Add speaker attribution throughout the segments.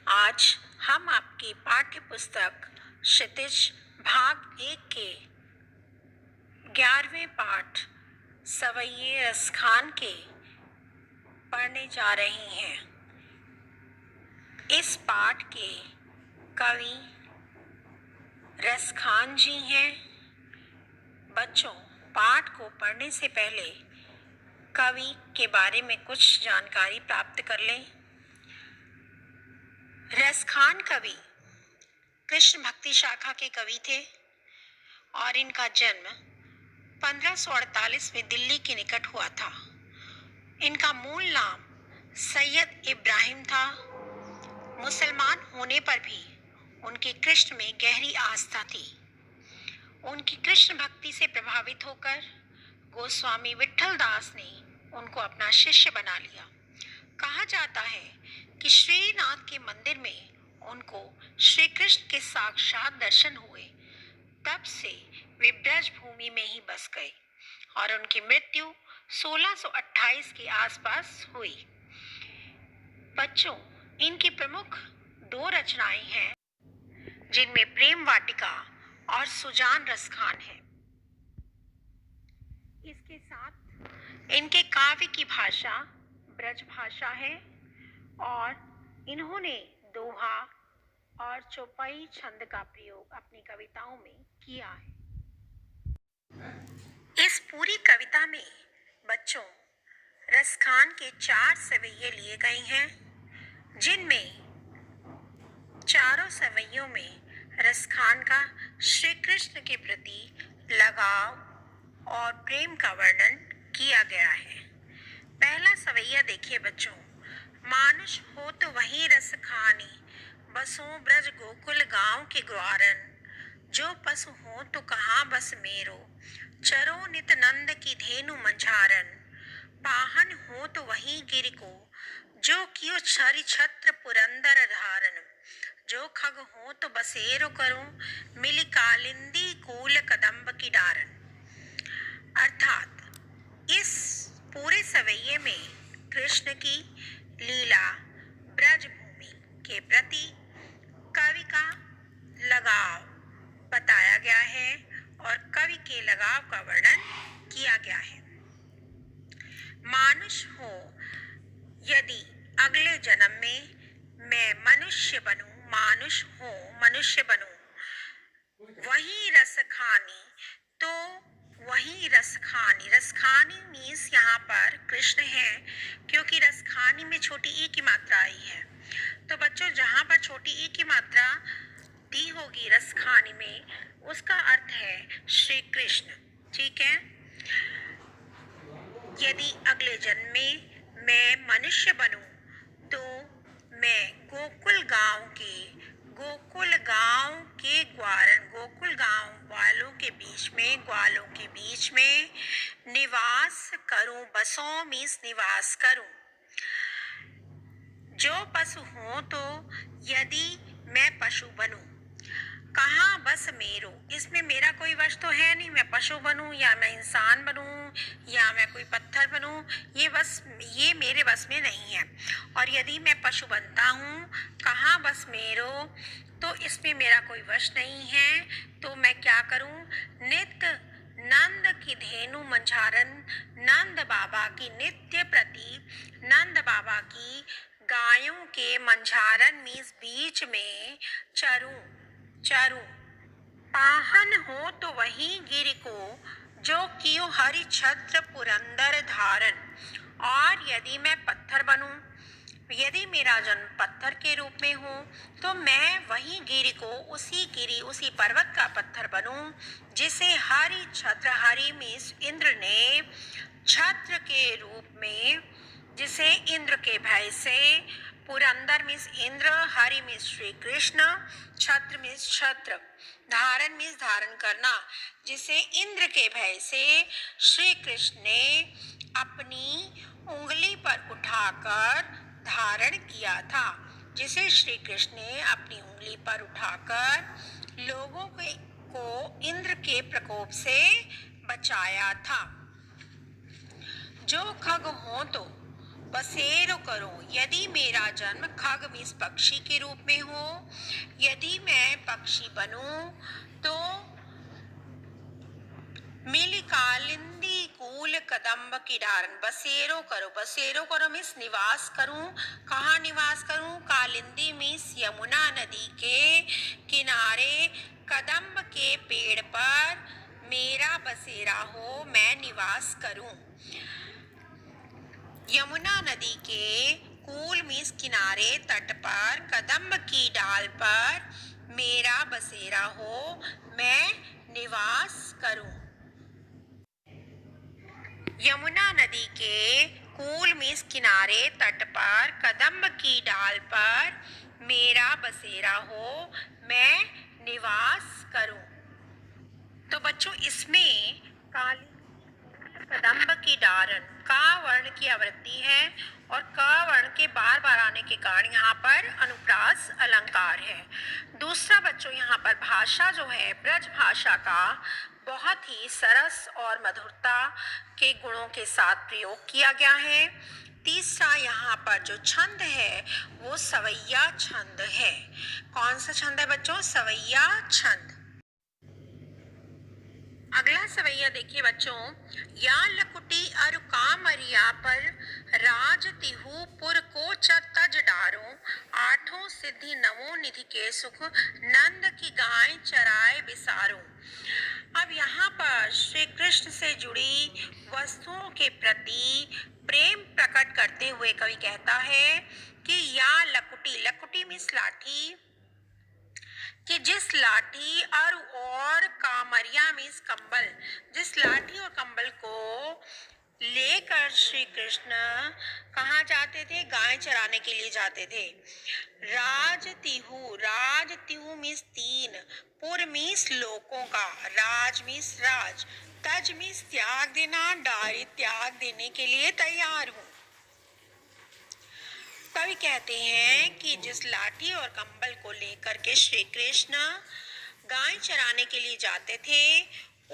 Speaker 1: आज हम आपकी पाठ्य पुस्तक क्षितिज भाग 1 के 11वें पाठ सवैये रसखान के पढ़ने जा रहे हैं। इस पाठ के कवि रसखान जी हैं। बच्चों, पाठ को पढ़ने से पहले कवि के बारे में कुछ जानकारी प्राप्त कर लें। रसखान कवि कृष्ण भक्ति शाखा के कवि थे और इनका जन्म 1548 में दिल्ली के निकट हुआ था। इनका मूल नाम सैयद इब्राहिम था। मुसलमान होने पर भी उनकी कृष्ण में गहरी आस्था थी। उनकी कृष्ण भक्ति से प्रभावित होकर गोस्वामी विट्ठल दास ने उनको अपना शिष्य बना लिया। कहा जाता है कि श्रीनाथ के मंदिर में उनको श्री कृष्ण के साक्षात दर्शन हुए। तब से वे ब्रज भूमि में ही बस गए और उनकी मृत्यु 1628 के आसपास हुई। बच्चों, इनकी प्रमुख 2 रचनाएं हैं जिनमें प्रेम वाटिका और सुजान रसखान है। इसके साथ इनके काव्य की भाषा ब्रज भाषा है और इन्होंने दोहा और चौपाई छंद का प्रयोग अपनी कविताओं में किया है। इस पूरी कविता में बच्चों रसखान के 4 सवैये लिए गए हैं, जिनमें चारों सवैयों में रसखान का श्री कृष्ण के प्रति लगाव और प्रेम का वर्णन किया गया है। पहला सवैया देखिए बच्चों। मानुष हो तो वही रस खानी, बसों ब्रज गोकुल गांव के ग्वारन। जो पशु हो तो कहाँ बस मेरो, चरो नित नंद की धेनु मंझारन। पाहन हो तो वही गिर को, जो कियो छरि छत्र पुरंदर धारन। जो खग हो तो बसेरो करो, मिली कालिंदी कूल कदम्ब की डारन। अर्थात इस पूरे सवैये में कृष्ण की लीला ब्रज भूमि के प्रति कवि का लगाव बताया गया है और कवि के लगाव का वर्णन किया गया है। मानुष हो यदि अगले जन्म में मैं मनुष्य बनूं, मानुष हो मनुष्य बनूं, वही रस खानी तो वही रसखानी। रसखानी मीन्स यहाँ पर कृष्ण है, क्योंकि रसखानी में छोटी ई की मात्रा आई है। तो बच्चों, जहाँ पर छोटी ई की मात्रा दी होगी रसखानी में, उसका अर्थ है श्री कृष्ण। ठीक है। यदि अगले जन्म में मैं मनुष्य बनूं तो मैं गोकुल गांव के ग्वारन, गोकुल गांव वालों के बीच में, ग्वालों के बीच में निवास करूं। बसों मीन्स निवास करूं। जो पशु हो तो यदि मैं पशु बनूं, कहाँ बस मेरो, इसमें मेरा कोई वश तो है नहीं। मैं पशु बनूं या मैं इंसान बनूं या मैं कोई पत्थर बनूं, ये मेरे बस में नहीं है। और यदि मैं पशु बनता हूँ, कहाँ बस मेरो, तो इसमें मेरा कोई वश नहीं है। तो मैं क्या करूं? नित्य नंद की धेनु मंझारन, नंद बाबा की नित्य प्रति, नंद बाबा की गायों के मंझारन मीन्स बीच में चरूं। पाहन हो तो वही गिर को, जो कियो हरि छत्र पुरंदर धारन। और यदि मैं पत्थर बनूं, यदि मेरा जन्म पत्थर के रूप में हो, तो मैं वही गिरि को, उसी पर्वत का पत्थर बनूं जिसे हरि छत्र, हरि मीन्स इंद्र ने छत्र के रूप में, जिसे इंद्र के भय से, पुरंदर मीन्स इंद्र, हरि मीन्स श्री कृष्ण, छत्र मीन्स छत्र, धारण मीन्स धारण करना, जिसे इंद्र के भय से श्री कृष्ण ने अपनी उंगली पर उठाकर धारण किया था। जिसे श्री कृष्ण ने अपनी उंगली पर उठाकर लोगों को इंद्र के प्रकोप से बचाया था। जो खग हो तो बसेरो करो। यदि मेरा जन्म खग मीन्स पक्षी के रूप में हो, यदि मैं पक्षी बनूं तो मिली कालिंदी कूल कदम्ब की डारन। बसेरो करो, बसेरो करो मीन्स निवास करूं। कहाँ निवास करूं? कालिंदी मीन्स यमुना नदी के किनारे कदम्ब के पेड़ पर मेरा बसेरा हो, मैं निवास करूं। यमुना नदी के कूल मीन्स किनारे, तट पर, कदम्ब की डाल पर मेरा बसेरा हो, मैं निवास करूं। यमुना नदी के कूल मीन्स किनारे, तट पर, कदम्ब की डाल पर मेरा बसेरा हो, मैं निवास करूं। तो बच्चों इसमें काली कदम्ब की डारन का वर्ण की आवृत्ति है और क वर्ण के बार बार आने के कारण यहाँ पर अनुप्रास अलंकार है। दूसरा बच्चों यहाँ पर भाषा जो है ब्रज भाषा का बहुत ही सरस और मधुरता के गुणों के साथ प्रयोग किया गया है। तीसरा यहाँ पर जो छंद है वो सवैया छंद है। कौन सा छंद है बच्चों? सवैया छंद। अगला सवैया देखिए बच्चों, या लकुटी अरु कामरिया पर राज तिहु पुर को तज डारो, आठों सिद्धि नवों निधि के सुख, नंद की गाय चराए बिसारो। अब यहाँ पर श्री कृष्ण से जुड़ी वस्तुओं के प्रति प्रेम प्रकट करते हुए कवि कहता है कि या लकुटी, लकुटी मीन्स लाठी, कि जिस लाठी और कामरिया मीन्स कंबल, जिस लाठी और कंबल को लेकर श्री कृष्ण कहाँ जाते थे? गाय चराने के लिए जाते थे। राज तिहु मीन्स तीन, पुर मीन्स लोकों का, राज मीन्स राज, तज मीन्स त्याग देना, डारी त्याग देने के लिए तैयार हूँ। कवि कहते हैं कि जिस लाठी और कंबल को लेकर के श्री कृष्ण गाय चराने के लिए जाते थे,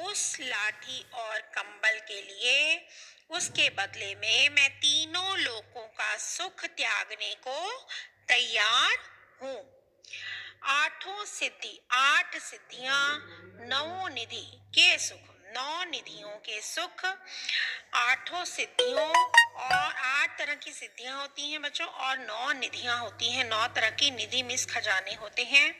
Speaker 1: उस लाठी और कंबल के लिए, उसके बदले में मैं तीनों लोकों का सुख त्यागने को तैयार हूँ। आठों सिद्धि, आठ सिद्धियां, नौ निधि के सुख, नौ निधियों के सुख, आठों सिद्धियों और 8 तरह की सिद्धियां होती हैं बच्चों और 9 निधियां होती हैं। 9 तरह की निधि मीन्स खजाने होते हैं।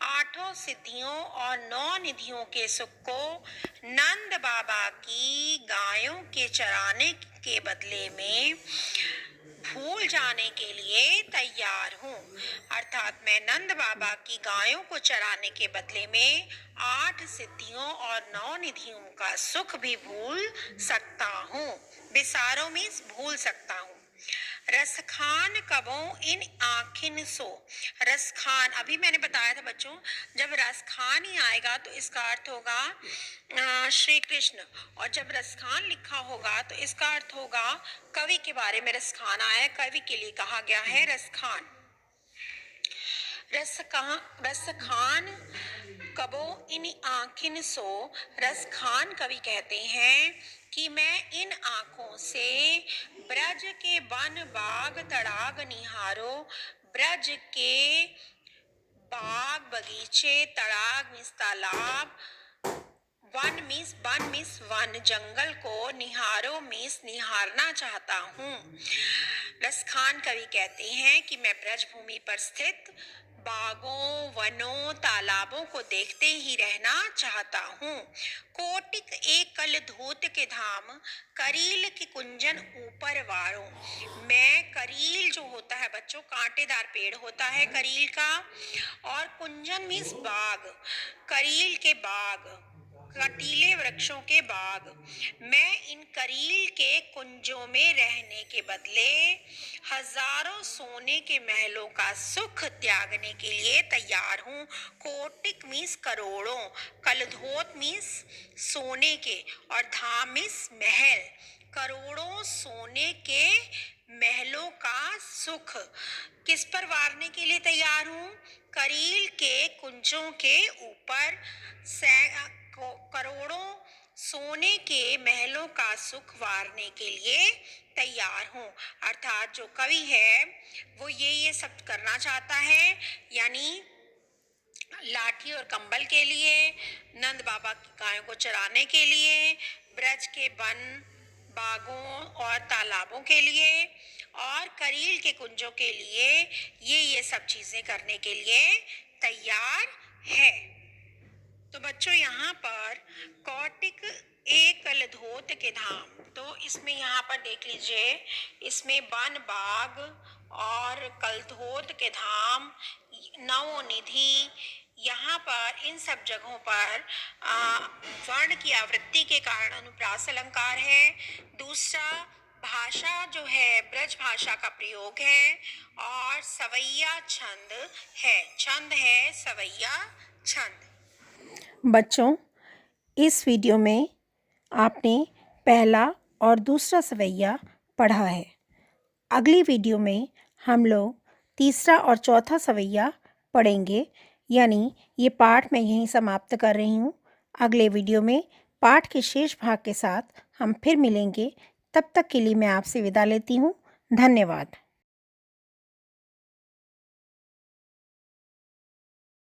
Speaker 1: आठों सिद्धियों और 9 निधियों के सुख को नंद बाबा की गायों के चराने के बदले में भूल जाने के लिए तैयार हूँ। अर्थात मैं नंद बाबा की गायों को चराने के बदले में 8 सिद्धियों और 9 निधियों का सुख भी भूल सकता हूँ। बिसारो मीन्स भूल सकता हूँ। रसखान कबो इन आखिन सो, रसखान अभी मैंने बताया था बच्चों, जब रसखान ही आएगा तो इसका अर्थ होगा श्री कृष्ण, और जब रसखान लिखा होगा तो इसका अर्थ होगा कवि के बारे में रसखान आया, कवि के लिए कहा गया है रसखान। रसखान कबो इन आँखिन सो, रसखान कवि कहते हैं कि मैं इन आँखों से ब्रज के वन बाग तड़ाग निहारो, ब्रज के बाग बगीचे, तड़ाग मीन्स तालाब, वन मीन्स वन, जंगल को, निहारो मीन्स निहारना चाहता हूँ। रसखान कवि कहते हैं कि मैं ब्रज भूमि पर स्थित बागों, वनों, तालाबों को देखते ही रहना चाहता हूँ। कोटिक एक कल धूत के धाम, करील की कुंजन ऊपर वारो, मैं करील जो होता है बच्चों, कांटेदार पेड़ होता है करील का, और कुंजन मीन्स बाग, करील के बाग, कटीले वृक्षों के बाग, मैं इन करील के कुंजों में रहने के बदले हजारों सोने के महलों का सुख त्यागने के लिए तैयार हूँ। कोटिक मीन्स करोड़ों, कलधोत मीन्स सोने के, और धाम मीन्स महल, करोड़ों सोने के महलों का सुख किस पर वारने के लिए तैयार हूँ? करील के कुंजों के ऊपर करोड़ों सोने के महलों का सुख वारने के लिए तैयार हूँ। अर्थात जो कवि है वो ये सब करना चाहता है, यानी लाठी और कंबल के लिए, नंद बाबा की गायों को चराने के लिए, ब्रज के वन बागों और तालाबों के लिए और करील के कुंजों के लिए ये सब चीजें करने के लिए तैयार है। तो बच्चों यहाँ पर कौटिक एकल धोत के धाम, तो इसमें यहाँ पर देख लीजिए, इसमें वन बाग और कलधोत के धाम, नवनिधि, यहाँ पर इन सब जगहों पर वर्ण की आवृत्ति के कारण अनुप्रास अलंकार है। दूसरा, भाषा जो है ब्रज भाषा का प्रयोग है और सवैया छंद है, छंद है सवैया छंद।
Speaker 2: बच्चों, इस वीडियो में आपने पहला और दूसरा सवैया पढ़ा है। अगली वीडियो में हम लोग तीसरा और चौथा सवैया पढ़ेंगे, यानी ये पाठ मैं यहीं समाप्त कर रही हूँ। अगले वीडियो में पाठ के शेष भाग के साथ हम फिर मिलेंगे। तब तक के लिए मैं आपसे विदा लेती हूँ। धन्यवाद।